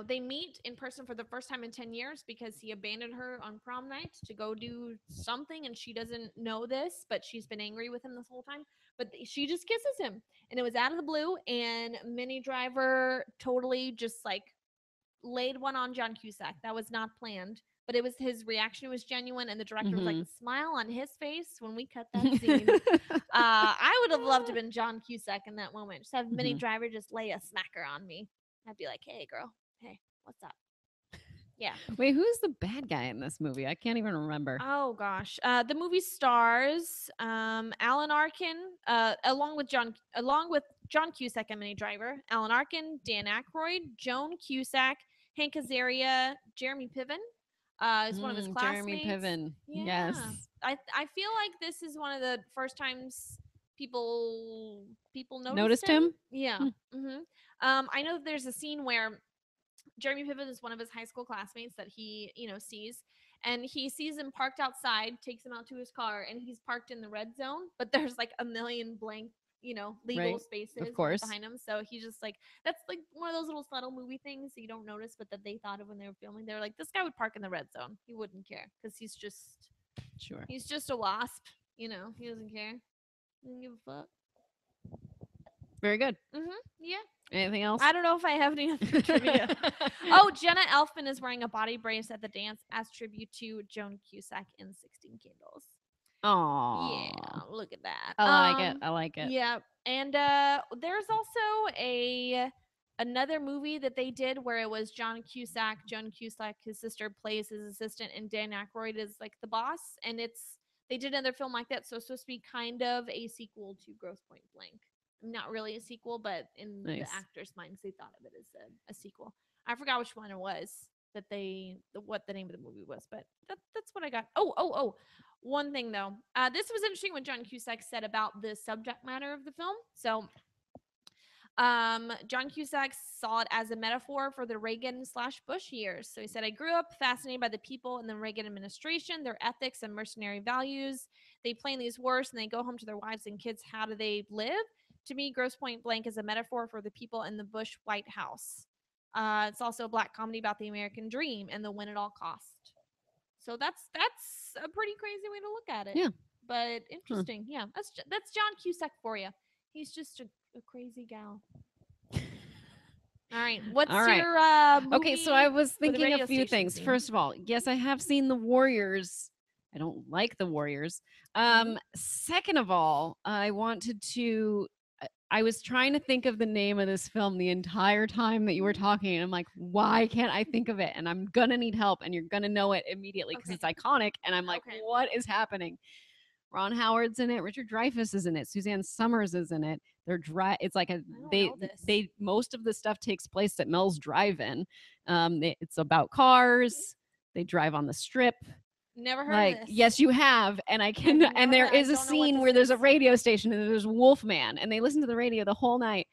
they meet in person for the first time in 10 years because he abandoned her on prom night to go do something, and she doesn't know this, but she's been angry with him this whole time. But she just kisses him, and it was out of the blue, and Minnie Driver totally just like laid one on John Cusack. That was not planned, but it was his reaction was genuine, and the director was like, the smile on his face when we cut that scene. I would have loved to have been John Cusack in that moment. Just have Minnie Driver just lay a smacker on me. I'd be like, hey, girl. Hey, what's up? Yeah. Wait, who's the bad guy in this movie? I can't even remember. Oh gosh. The movie stars Alan Arkin, along with John Cusack and Minnie Driver, Alan Arkin, Dan Aykroyd, Joan Cusack, Hank Azaria, Jeremy Piven. Is one of his classmates. Jeremy Piven. Yeah. Yes. I feel like this is one of the first times people noticed him. Yeah. I know there's a scene where Jeremy Piven is one of his high school classmates that he, sees, and he sees him parked outside, takes him out to his car, and he's parked in the red zone, but there's like a million blank, legal spaces behind him. So he's just like, that's like one of those little subtle movie things that you don't notice, but that they thought of when they were filming. They're like, this guy would park in the red zone. He wouldn't care because he's just a wasp. He doesn't care. He doesn't give a fuck. Very good. Yeah. Anything else? I don't know if I have any other trivia. Oh, Jenna Elfman is wearing a body brace at the dance as tribute to Joan Cusack in 16 Candles. Oh, yeah, look at that. I like it. Yeah, and there's also another movie that they did where it was Joan Cusack, his sister, plays his assistant, and Dan Aykroyd is like the boss. And they did another film like that, so it's supposed to be kind of a sequel to Grosse Pointe Blank. Not really a sequel, but in the actors' minds, they thought of it as a sequel. I forgot which one it was what the name of the movie was, but that's what I got. Oh, one thing though. This was interesting what John Cusack said about the subject matter of the film. So, John Cusack saw it as a metaphor for the Reagan/Bush years. So he said, I grew up fascinated by the people in the Reagan administration, their ethics and mercenary values. They play in these wars and they go home to their wives and kids. How do they live? To me, Grosse Pointe Blank is a metaphor for the people in the Bush White House. It's also a black comedy about the American dream and the win at all cost. So that's a pretty crazy way to look at it. Yeah. But interesting. Yeah. That's John Cusack for you. He's just a crazy gal. All right. What's your movie? Okay, so I was thinking a few things. Scene? First of all, yes, I have seen The Warriors. I don't like The Warriors. Second of all, I was trying to think of the name of this film the entire time that you were talking. And I'm like, why can't I think of it? And I'm going to need help. And you're going to know it immediately because it's iconic. And I'm like, what is happening? Ron Howard's in it. Richard Dreyfuss is in it. Suzanne Summers is in it. It's like most of the stuff takes place at Mel's Drive-In. It's about cars. They drive on the Strip. It's a Never heard Like, of this. yes, you have. And I can, never and there heard- I is a don't know what scene this where there's a is. radio station and there's Wolfman, and they listen to the radio the whole night.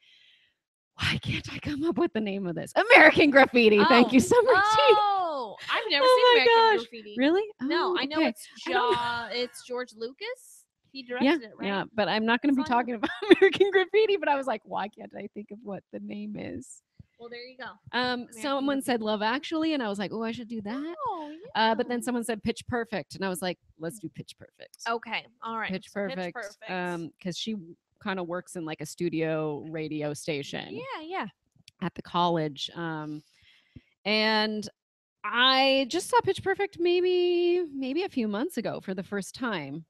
Why can't I come up with the name of this? American Graffiti. Thank you, Summer G. Oh, I've never Oh seen my American gosh. Graffiti. Really? No, Oh, I know okay. it's I don't it's George Lucas. He Yeah, directed it, right? yeah, but I'm not going to be That's all I know. talking about American Graffiti. But I was like, why can't I think of what the name is? Well, there you go. Someone said Love Actually, and I was like, oh, I should do that. Oh, yeah. But then someone said Pitch Perfect, and I was like, let's do Pitch Perfect. Okay, all right. Pitch so Perfect. Because she kind of works in like a studio radio station yeah. at the college. And I just saw Pitch Perfect maybe a few months ago for the first time.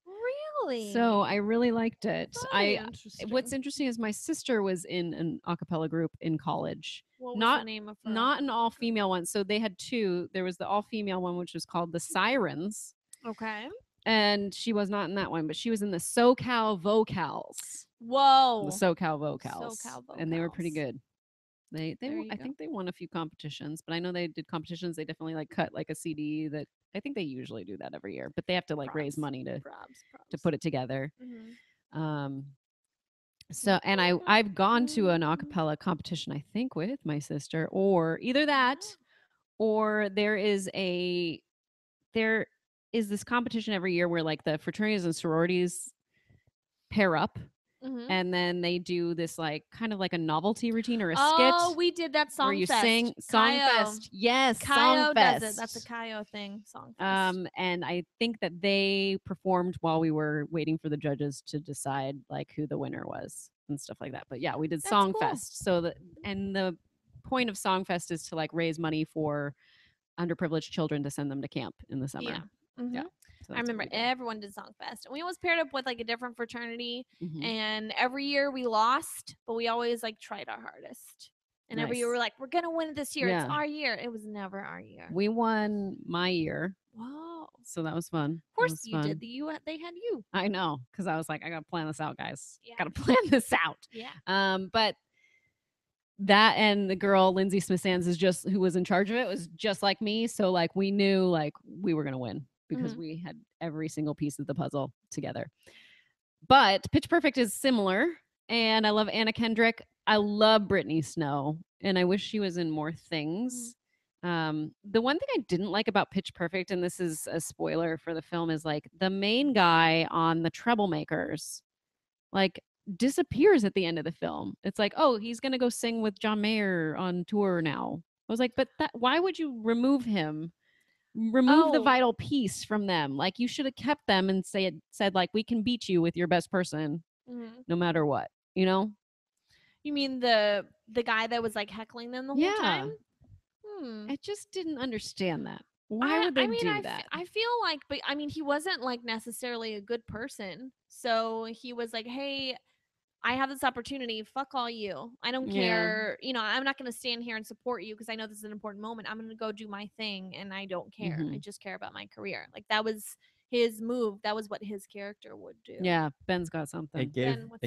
Really? So I really liked it. Very interesting. What's interesting is my sister was in an a cappella group in college. What was not the name of her? Not an all female one. So they had two. There was the all female one, which was called the Sirens, Okay. and she was not in that one, but she was in the SoCal Vocals. Whoa. The SoCal Vocals. SoCal And they were pretty Vocals. good. They There you I go. think they won a few competitions, but I know they did competitions. They definitely like cut like a CD that I think they usually do that every year, but they have to like raise Props. money to Props. put it together. Mhm. So and I've gone to an a cappella competition, I think, with my sister, or either that, or there is this competition every year where like the fraternities and sororities pair up, Mhm. and then they do this like kind of like a novelty routine or a Oh, skit we did that song where you fest. sing Song Kaio. Fest. Yes, Kaio Song does Fest. it. That's a Kaio thing. Song fest. And I think that they performed while we were waiting for the judges to decide like who the winner was and stuff like that. But yeah, we did That's Song cool. Fest. So the point of Song Fest is to like raise money for underprivileged children to send them to camp in the summer. Yeah. Mhm. Yeah. So I remember everyone did Song Fest. And we always paired up with like a different fraternity. Mhm. And every year we lost, but we always like tried our hardest. And every year Nice. we're like, we're gonna win it this year. It's Yeah. our year. It was never our year. We won my year, Whoa. so that was fun. Of course you did. They had you. I know, because I was like, I gotta plan this out, guys. Yeah. Gotta plan this out. Yeah. But that and the girl Lindsay Smith Sands who was in charge of it was just like me. So like we knew like we were gonna win because we had every single piece of the puzzle together. But Pitch Perfect is similar, and I love Anna Kendrick. I love Brittany Snow, and I wish she was in more things. The one thing I didn't like about Pitch Perfect, and this is a spoiler for the film, is like the main guy on the Troublemakers, like disappears at the end of the film. It's like, oh, he's gonna go sing with John Mayer on tour now. I was like, but why would you remove him? Remove the vital piece from them. Like you should have kept them and said like, we can beat you with your best person, no matter what. You know? You mean the guy that was like heckling them the whole time? I just didn't understand that. Why would they do that? I feel like, but I mean, he wasn't like necessarily a good person. So he was like, hey, I have this opportunity. Fuck all you. I don't care. You know, I'm not going to stand here and support you because I know this is an important moment. I'm going to go do my thing and I don't care. I just care about my career. Like that was his move. That was what his character would do. Yeah, Ben's got something. It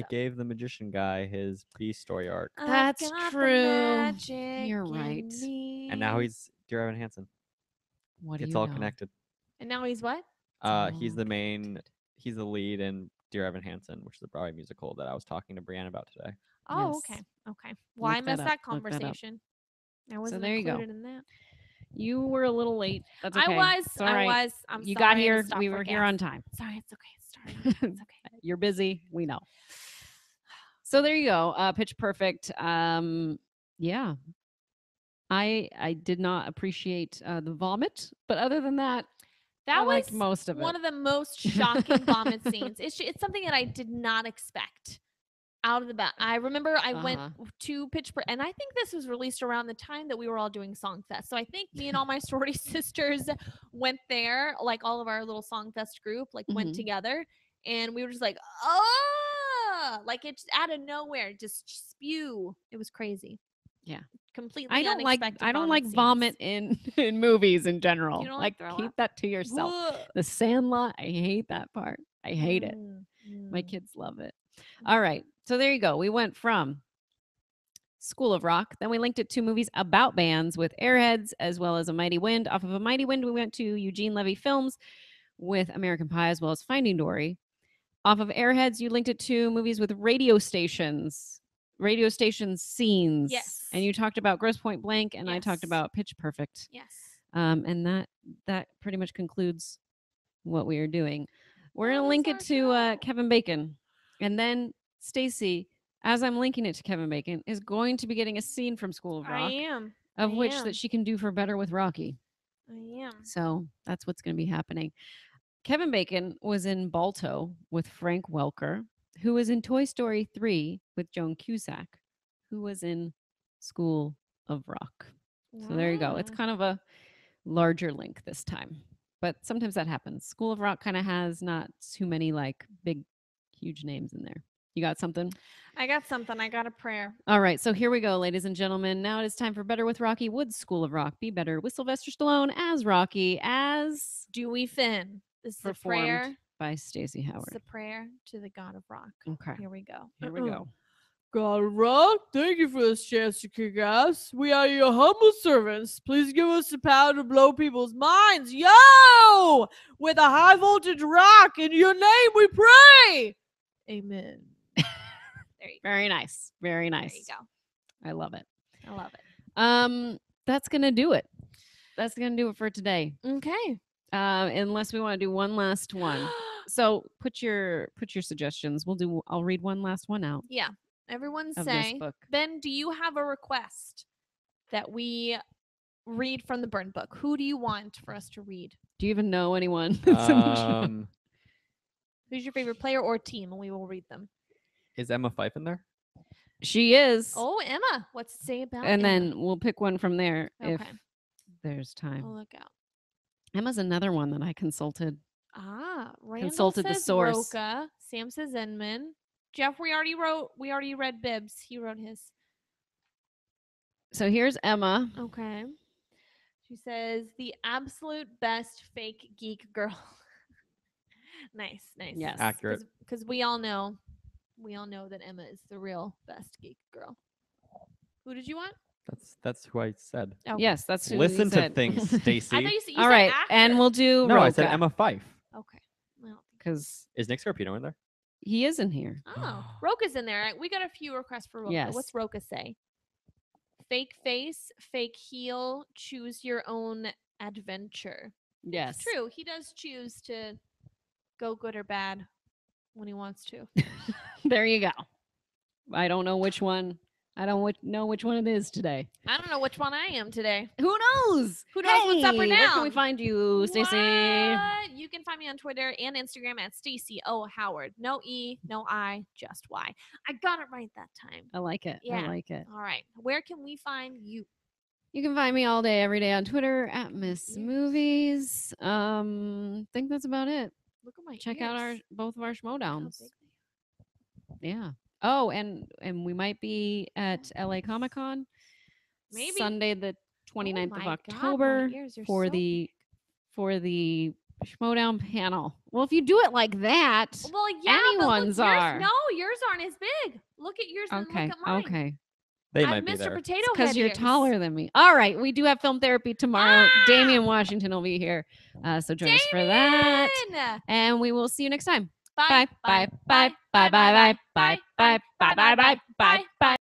gave the magician guy his B story arc. That's true. You're right. And now he's Dear Evan Hansen. What do it's you all know? connected. And now he's what? He's the lead in Dear Evan Hansen, which is a Broadway musical that I was talking to Brianne about today. Oh, Yes. okay. Well, I Look missed that that up. Look that up. conversation. I wasn't there you go. included in that. You were a little late. That's okay. I was. It's all right. I was. I'm You sorry. got I had to here. stop We for were here gas. on time. Sorry, it's okay. It's okay. You're busy. We know. So there you go. Pitch Perfect. Yeah. I did not appreciate the vomit, but other than that, That I was liked most of one it. of the most shocking vomit scenes. It's something that I did not expect out of the bat. I remember I went to Pitch Perfect, and I think this was released around the time that we were all doing Songfest. So I think me and all my sorority sisters went there, like all of our little Songfest group, like went together, and we were just like, oh, like it just out of nowhere, just spew. It was crazy. Yeah. Completely I don't like scenes. vomit in movies in general. You don't like throw keep up? that to yourself. Ugh. The Sandlot, I hate that part. I hate it. My kids love it. All right. So there you go. We went from School of Rock. Then we linked it to movies about bands with Airheads as well as A Mighty Wind. Off of A Mighty Wind, we went to Eugene Levy Films, with American Pie as well as Finding Dory. Off of Airheads, you linked it to movies with radio station scenes. Yes. And you talked about Grosse Point Blank, and I talked Yes. about Pitch Perfect. Yes. And that pretty much concludes what we are doing. We're That gonna is link our it to show. Kevin Bacon, and then Stacy, as I'm linking it to Kevin Bacon, is going to be getting a scene from School of I Rock, am. of I which am. that she can do for Better with Rocky. I am. So that's what's going to be happening. Kevin Bacon was in Balto with Frank Welker, who was in Toy Story 3 with Joan Cusack, who was in School of Rock. So there you go. It's kind of a larger link this time. But sometimes that happens. School of Rock kind of has not too many like big, huge names in there. You got something? I got something. I got a prayer. All right. So here we go, ladies and gentlemen. Now it is time for Better with Rocky Wood's School of Rock. Be better with Sylvester Stallone as Rocky, as Dewey Finn. This is a performed prayer. by Stacey It's Howard. a prayer to the God of Rock. Okay. Here we go. Here we go. God of Rock, thank you for this chance to kick ass. We are your humble servants. Please give us the power to blow people's minds. Yo! With a high voltage rock, in your name we pray. Amen. There you go. Very nice. Very There nice. you go. I love it. I love it. That's gonna do it. That's gonna do it for today. Okay. Unless we want to do one last one. So put your suggestions. I'll read one last one out Yeah. Everyone of say, this book. Ben, do you have a request that we read from the burn book? Who do you want for us to read? Do you even know anyone? that's in the show? Who's your favorite player or team? And we will read them. Is Emma Fife in there? She is. Oh, Emma. What's to say about and Emma? then we'll pick one from there if Okay. there's time. I'll look out. Emma's another one that I consulted. Randall Consulted the says source. Roca. Sam says Inman. Jeff, we already read Bibbs. He wrote his. So here's Emma. Okay. She says the absolute best fake geek girl. Nice. Yes. Accurate. Because we all know that Emma is the real best geek girl. Who did you want? That's who I said. Oh. Yes, that's who he Listen to said. things, I Stacy. thought you All said right, actor. and we'll do No, I said Roca, Emma Fife. Okay. Well, because Is Nick Scarpino in there? he is in here. oh, Roca's in there. We got a few requests for Roca. Yes. What's Roca say? Fake face, fake heel, choose your own adventure. Yes. It's true. He does choose to go good or bad when he wants to. There you go. I don't know which one. I don't know which one it is today. I don't know which one I am today. Who knows? Who knows what's up or Hey, Where can we down? find you, Stacy? What? You can find me on Twitter and Instagram at Stacy O Howard. No E, no I, just Y. I got it right that time. I like it. Yeah. I like it. All right. Where can we find you? You can find me all day, every day on Twitter at Miss Yes. Movies. Think that's about it. Look at my Check out ears. both of our Look how Schmoedowns. big they Yeah. Oh, and we might be at LA Comic Con Maybe. Sunday the 29th my of God, my October ears are for so the Schmoedown panel. Well, if you do it like that, Well, yeah, anyone's but look, are. yours, no, yours aren't as big. Look at yours and okay, look at mine. okay, They I'm might be Mr. there. Potato Head because you're ears. taller than me. All right, we do have film therapy tomorrow. Ah! Damian Washington will be here, so join us for that, Damien! and we will see you next time. Bye. Bye, bye, bye, bye, bye, bye, bye, bye, bye, bye, bye, bye, bye.